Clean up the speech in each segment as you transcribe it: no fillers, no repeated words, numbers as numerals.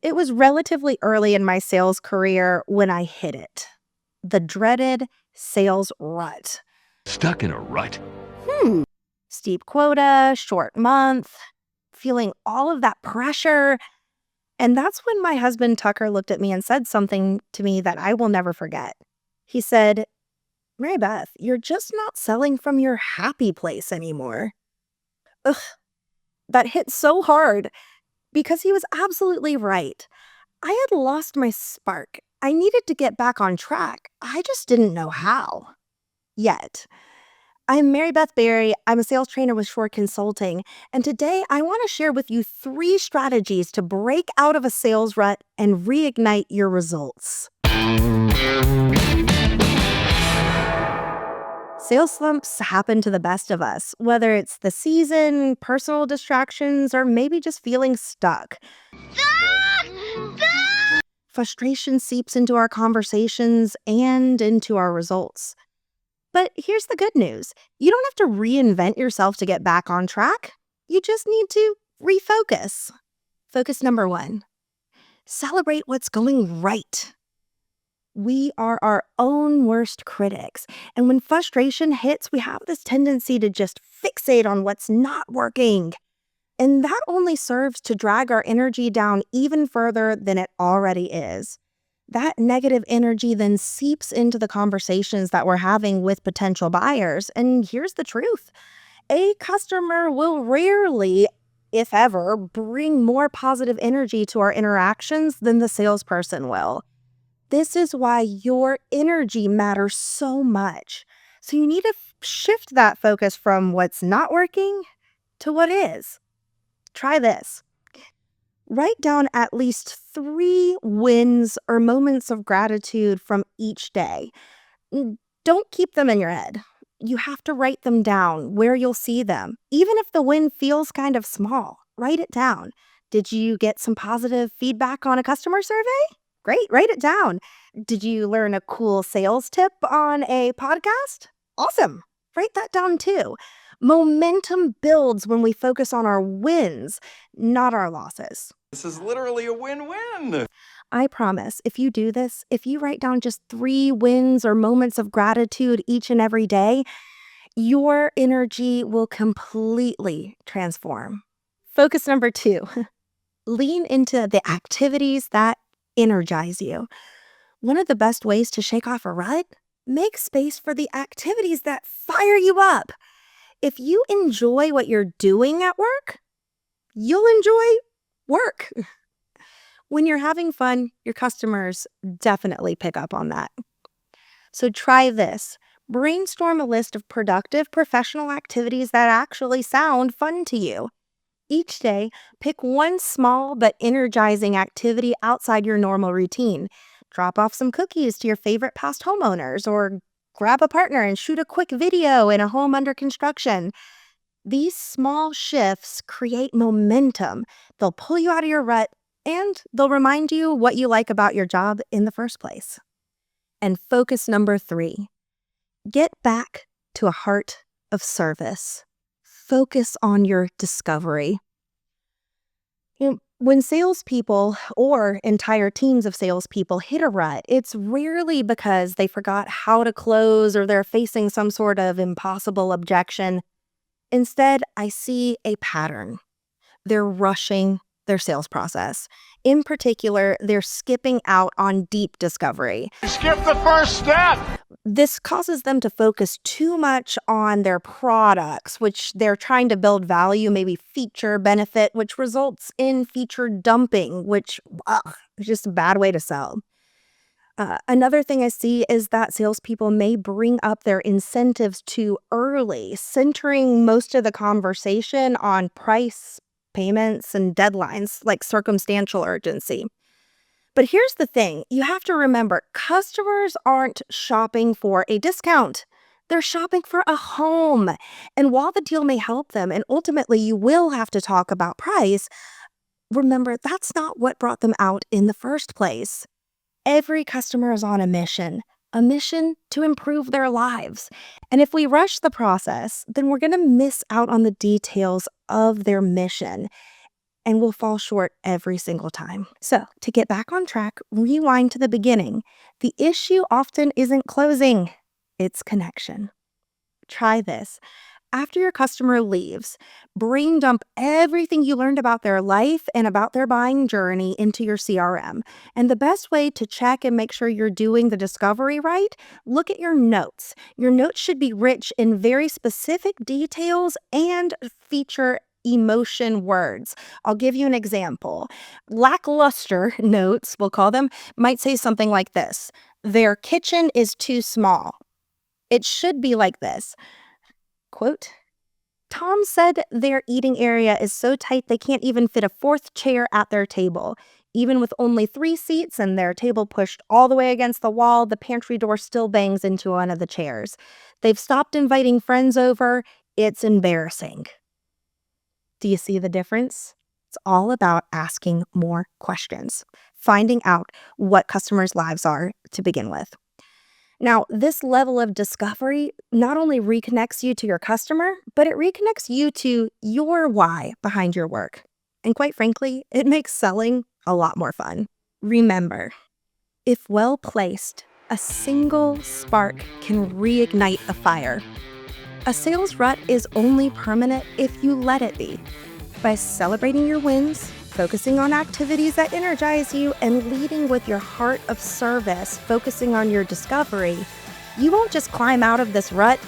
It was relatively early in my sales career when I hit it. The dreaded sales rut. Stuck in a rut? Steep quota, short month, feeling all of that pressure. And that's when my husband Tucker looked at me and said something to me that I will never forget. He said, "Mary Beth, you're just not selling from your happy place anymore." Ugh, that hit so hard because he was absolutely right. I had lost my spark. I needed to get back on track. I just didn't know how. Yet. I'm Mary Beth Berry. I'm a sales trainer with Shore Consulting. And today I want to share with you 3 strategies to break out of a sales rut and reignite your results. Sales slumps happen to the best of us, whether it's the season, personal distractions, or maybe just feeling stuck. Frustration seeps into our conversations and into our results. But here's the good news. You don't have to reinvent yourself to get back on track. You just need to refocus. Focus number 1. Celebrate what's going right. We are our own worst critics. And when frustration hits, we have this tendency to just fixate on what's not working. And that only serves to drag our energy down even further than it already is. That negative energy then seeps into the conversations that we're having with potential buyers. And here's the truth. A customer will rarely, if ever, bring more positive energy to our interactions than the salesperson will. This is why your energy matters so much. So you need to shift that focus from what's not working to what is. Try this. Write down at least 3 wins or moments of gratitude from each day. Don't keep them in your head. You have to write them down where you'll see them. Even if the win feels kind of small, write it down. Did you get some positive feedback on a customer survey? Great, write it down. Did you learn a cool sales tip on a podcast? Awesome. Write that down too. Momentum builds when we focus on our wins, not our losses. This is literally a win-win. I promise, if you do this, if you write down just 3 wins or moments of gratitude each and every day, your energy will completely transform. Focus number 2, lean into the activities that energize you. One of the best ways to shake off a rut, make space for the activities that fire you up. If you enjoy what you're doing at work, you'll enjoy work. When you're having fun, your customers definitely pick up on that. So try this. Brainstorm a list of productive professional activities that actually sound fun to you. Each day, pick one small but energizing activity outside your normal routine. Drop off some cookies to your favorite past homeowners, or grab a partner and shoot a quick video in a home under construction. These small shifts create momentum. They'll pull you out of your rut, and they'll remind you what you like about your job in the first place. And focus number 3, get back to a heart of service. Focus on your discovery. When salespeople or entire teams of salespeople hit a rut, it's rarely because they forgot how to close or they're facing some sort of impossible objection. Instead, I see a pattern. They're rushing their sales process. In particular, they're skipping out on deep discovery. Skip the first step. This causes them to focus too much on their products, which they're trying to build value, maybe feature benefit, which results in feature dumping, which is just a bad way to sell. Another thing I see is that salespeople may bring up their incentives too early, centering most of the conversation on price, payments, and deadlines, like circumstantial urgency. But here's the thing. You have to remember, customers aren't shopping for a discount. They're shopping for a home. And while the deal may help them, and ultimately you will have to talk about price, remember, that's not what brought them out in the first place. Every customer is on a mission to improve their lives. And if we rush the process, then we're going to miss out on the details of their mission. and we'll fall short every single time. So, to get back on track, rewind to the beginning. The issue often isn't closing, it's connection. Try this. After your customer leaves, brain dump everything you learned about their life and about their buying journey into your CRM. And the best way to check and make sure you're doing the discovery right, look at your notes. Your notes should be rich in very specific details and feature emotion words. I'll give you an example. Lackluster notes, we'll call them, might say something like this: their kitchen is too small. It should be like this. Quote, Tom said their eating area is so tight they can't even fit a fourth chair at their table. Even with only 3 seats and their table pushed all the way against the wall, the pantry door still bangs into one of the chairs. They've stopped inviting friends over. It's embarrassing. Do you see the difference? It's all about asking more questions, finding out what customers' lives are to begin with. Now, this level of discovery not only reconnects you to your customer, but it reconnects you to your why behind your work. And quite frankly, it makes selling a lot more fun. Remember, if well placed, a single spark can reignite a fire. A sales rut is only permanent if you let it be. By celebrating your wins, focusing on activities that energize you, and leading with your heart of service, focusing on your discovery, you won't just climb out of this rut,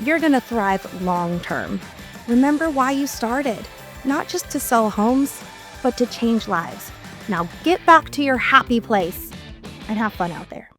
you're going to thrive long term. Remember why you started, not just to sell homes, but to change lives. Now get back to your happy place and have fun out there.